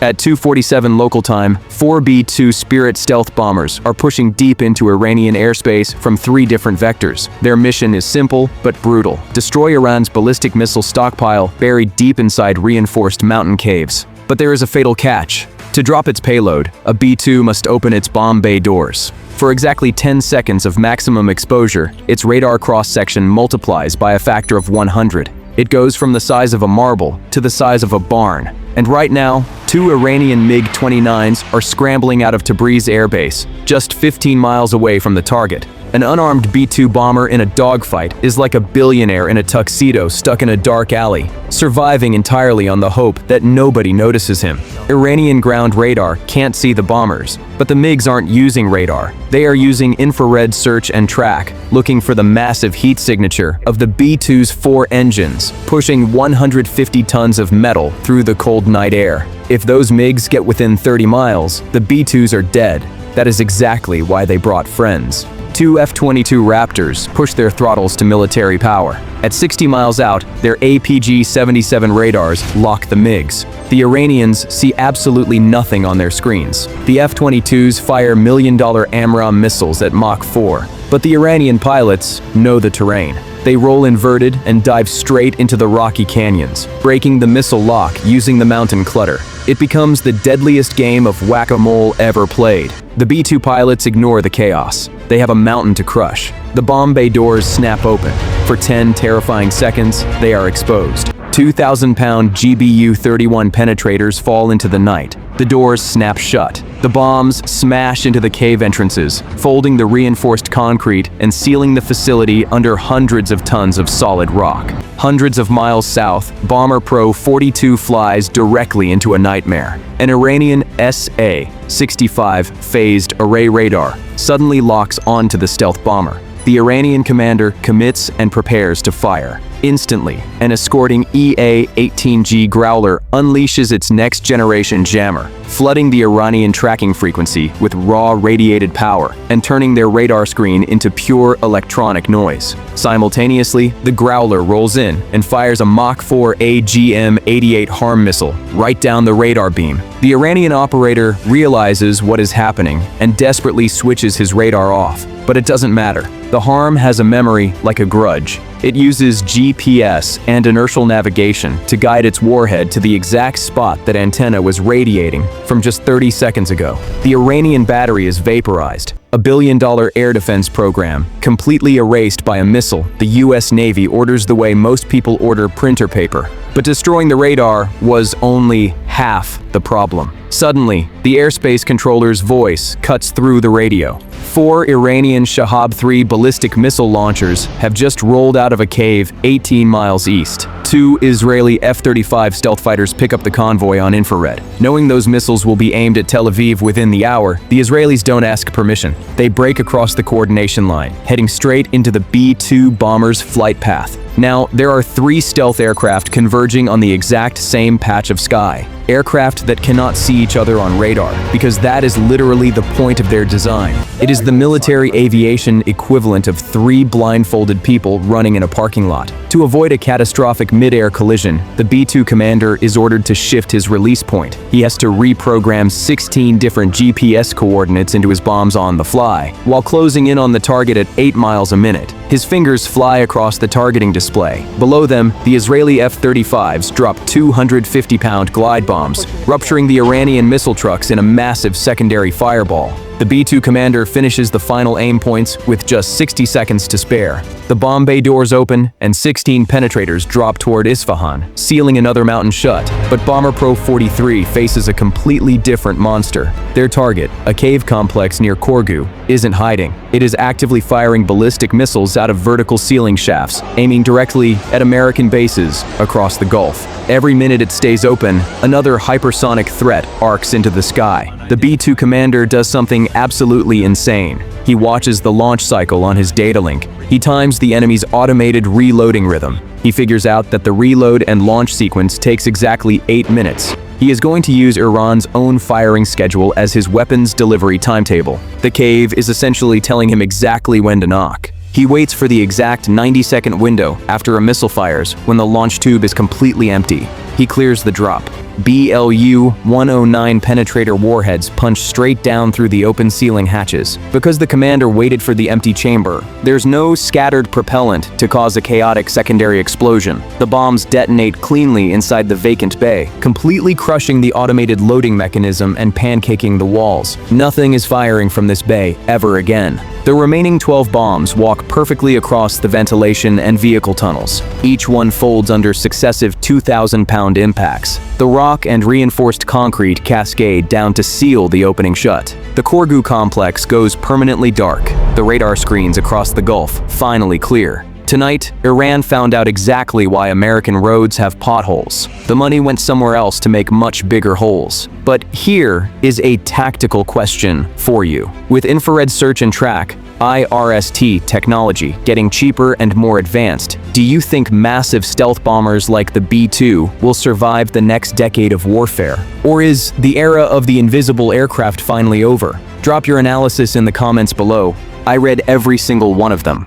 At 2:47 local time, 4 B-2 Spirit stealth bombers are pushing deep into Iranian airspace from 3 different vectors. Their mission is simple but brutal: destroy Iran's ballistic missile stockpile buried deep inside reinforced mountain caves. But there is a fatal catch. To drop its payload, a B-2 must open its bomb bay doors. For exactly 10 seconds of maximum exposure, its radar cross-section multiplies by a factor of 100. It goes from the size of a marble to the size of a barn. And right now, 2 Iranian MiG-29s are scrambling out of Tabriz Air Base, just 15 miles away from the target. An unarmed B-2 bomber in a dogfight is like a billionaire in a tuxedo stuck in a dark alley, surviving entirely on the hope that nobody notices him. Iranian ground radar can't see the bombers, but the MiGs aren't using radar. They are using infrared search and track, looking for the massive heat signature of the B-2's 4 engines, pushing 150 tons of metal through the cold night air. If those MiGs get within 30 miles, the B-2s are dead. That is exactly why they brought friends. 2 F-22 Raptors push their throttles to military power. At 60 miles out, their APG-77 radars lock the MiGs. The Iranians see absolutely nothing on their screens. The F-22s fire million-dollar AMRAAM missiles at Mach 4, but the Iranian pilots know the terrain. They roll inverted and dive straight into the rocky canyons, breaking the missile lock using the mountain clutter. It becomes the deadliest game of whack-a-mole ever played. The B-2 pilots ignore the chaos. They have a mountain to crush. The bomb bay doors snap open. For 10 terrifying seconds, they are exposed. 2,000-pound GBU-31 penetrators fall into the night. The doors snap shut. The bombs smash into the cave entrances, folding the reinforced concrete and sealing the facility under hundreds of tons of solid rock. Hundreds of miles south, Bomber Pro 42 flies directly into a nightmare. An Iranian SA-65 phased array radar suddenly locks onto the stealth bomber. The Iranian commander commits and prepares to fire. Instantly, an escorting EA-18G Growler unleashes its next-generation jammer, flooding the Iranian tracking frequency with raw radiated power and turning their radar screen into pure electronic noise. Simultaneously, the Growler rolls in and fires a Mach 4 AGM-88 HARM missile right down the radar beam. The Iranian operator realizes what is happening and desperately switches his radar off. But it doesn't matter. The HARM has a memory like a Grudge. It uses GPS and inertial navigation to guide its warhead to the exact spot that antenna was radiating from just 30 seconds ago. The Iranian battery is vaporized. A billion-dollar air defense program, completely erased by a missile. The US Navy orders the way most people order printer paper. But destroying the radar was only half the problem. Suddenly, the airspace controller's voice cuts through the radio. 4 Iranian Shahab-3 ballistic missile launchers have just rolled out of a cave 18 miles east. 2 Israeli F-35 stealth fighters pick up the convoy on infrared. Knowing those missiles will be aimed at Tel Aviv within the hour, the Israelis don't ask permission. They break across the coordination line, heading straight into the B-2 bomber's flight path. Now, there are 3 stealth aircraft converging on the exact same patch of sky. Aircraft that cannot see each other on radar, because that is literally the point of their design. It is the military aviation equivalent of 3 blindfolded people running in a parking lot. To avoid a catastrophic mid-air collision, the B-2 commander is ordered to shift his release point. He has to reprogram 16 different GPS coordinates into his bombs on the fly, while closing in on the target at 8 miles a minute. His fingers fly across the targeting display. Below them, the Israeli F-35s drop 250-pound glide bombs, rupturing the Iranian missile trucks in a massive secondary fireball. The B-2 commander finishes the final aim points with just 60 seconds to spare. The bomb bay doors open, and 16 penetrators drop toward Isfahan, sealing another mountain shut. But Bomber Pro 43 faces a completely different monster. Their target, a cave complex near Corgu, isn't hiding. It is actively firing ballistic missiles out of vertical ceiling shafts, aiming directly at American bases across the Gulf. Every minute it stays open, another hypersonic threat arcs into the sky. The B-2 commander does something absolutely insane. He watches the launch cycle on his data link. He times the enemy's automated reloading rhythm. He figures out that the reload and launch sequence takes exactly 8 minutes. He is going to use Iran's own firing schedule as his weapons delivery timetable. The cave is essentially telling him exactly when to knock. He waits for the exact 90-second window after a missile fires when the launch tube is completely empty. He clears the drop. BLU-109 penetrator warheads punch straight down through the open ceiling hatches. Because the commander waited for the empty chamber, there's no scattered propellant to cause a chaotic secondary explosion. The bombs detonate cleanly inside the vacant bay, completely crushing the automated loading mechanism and pancaking the walls. Nothing is firing from this bay ever again. The remaining 12 bombs walk perfectly across the ventilation and vehicle tunnels. Each one folds under successive 2,000-pound impacts. The rock and reinforced concrete cascade down to seal the opening shut. The Corgu complex goes permanently dark. The radar screens across the Gulf finally clear. Tonight, Iran found out exactly why American roads have potholes. The money went somewhere else to make much bigger holes. But here is a tactical question for you. With infrared search and track, IRST technology getting cheaper and more advanced, do you think massive stealth bombers like the B-2 will survive the next decade of warfare? Or is the era of the invisible aircraft finally over? Drop your analysis in the comments below. I read every single one of them.